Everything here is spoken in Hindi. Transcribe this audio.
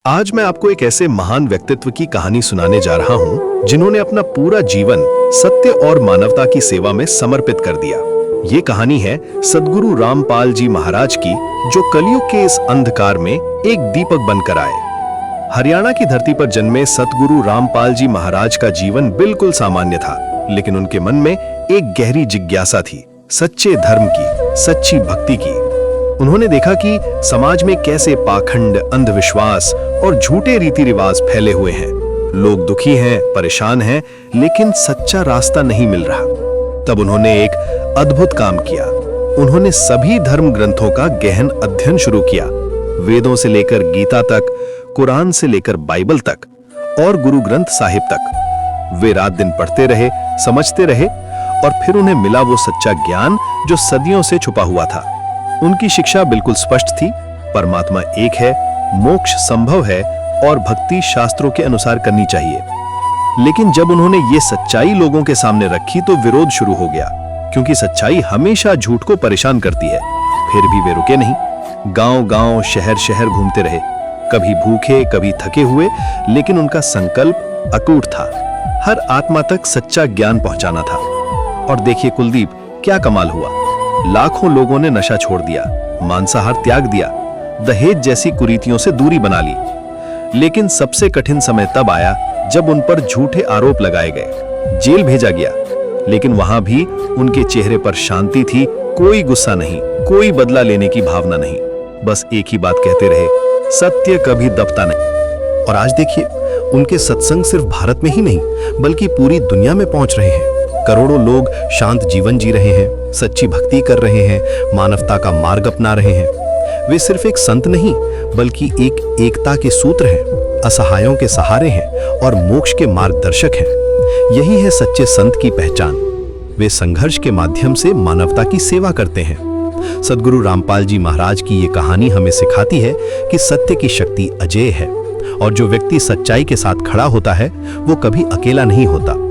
आज मैं आपको एक ऐसे महान व्यक्तित्व की कहानी सुनाने जा रहा हूं जिन्होंने अपना पूरा जीवन सत्य और मानवता की सेवा में समर्पित कर दिया। ये कहानी है सद्गुरु रामपाल जी महाराज की, जो कलयुग के इस अंधकार में एक दीपक बनकर आए। हरियाणा की धरती पर जन्मे सद्गुरु रामपाल जी महाराज का जीवन बिल्कुल सामान्य था, लेकिन उनके मन में एक गहरी जिज्ञासा थी, सच्चे धर्म की, सच्ची भक्ति की। उन्होंने देखा कि समाज में कैसे पाखंड, अंधविश्वास और झूठे रीति रिवाज फैले हुए हैं। लोग दुखी हैं, परेशान हैं, लेकिन सच्चा रास्ता नहीं मिल रहा। तब उन्होंने एक अद्भुत काम किया। उन्होंने सभी धर्म ग्रंथों का गहन अध्ययन शुरू किया, वेदों से लेकर गीता तक, कुरान से लेकर बाइबल तक और गुरु ग्रंथ साहिब तक। वे रात दिन पढ़ते रहे, समझते रहे और फिर उन्हें मिला वो सच्चा ज्ञान जो सदियों से छुपा हुआ था। उनकी शिक्षा बिल्कुल स्पष्ट थी, परमात्मा एक है, मोक्ष संभव है और भक्ति शास्त्रों के अनुसार करनी चाहिए। लेकिन जब उन्होंने ये सच्चाई लोगों के सामने रखी तो विरोध शुरू हो गया, क्योंकि सच्चाई हमेशा झूठ को परेशान करती है। फिर भी वे रुके नहीं, गांव-गांव, शहर-शहर घूमते रहे, कभी भूखे, कभी थके हुए, लेकिन उनका संकल्प अटूट था। हर आत्मा तक सच्चा ज्ञान पहुंचाना था। और देखिए कुलदीप, क्या कमाल हुआ। लाखों लोगों ने नशा छोड़ दिया, मांसाहार त्याग दिया, दहेज जैसी कुरीतियों से दूरी बना ली। लेकिन सबसे कठिन समय तब आया जब उन पर झूठे आरोप लगाए गए, जेल भेजा गया। लेकिन वहां भी उनके चेहरे पर शांति थी, कोई गुस्सा नहीं, कोई बदला लेने की भावना नहीं। बस एक ही बात कहते रहे, सत्य कभी दबता नहीं। और आज देखिए, उनके सत्संग सिर्फ भारत में ही नहीं बल्कि पूरी दुनिया में पहुंच रहे हैं। करोड़ों लोग शांत जीवन जी रहे हैं, सच्ची भक्ति कर रहे हैं, मानवता का मार्ग अपना रहे हैं। वे सिर्फ एक संत नहीं बल्कि एक एकता के सूत्र हैं, असहायों के सहारे हैं और मोक्ष के मार्गदर्शक हैं। यही है सच्चे संत की पहचान। वे संघर्ष के माध्यम से मानवता की सेवा करते हैं। सद्गुरु रामपाल जी महाराज की ये कहानी हमें सिखाती है कि सत्य की शक्ति अजेय है और जो व्यक्ति सच्चाई के साथ खड़ा होता है वो कभी अकेला नहीं होता।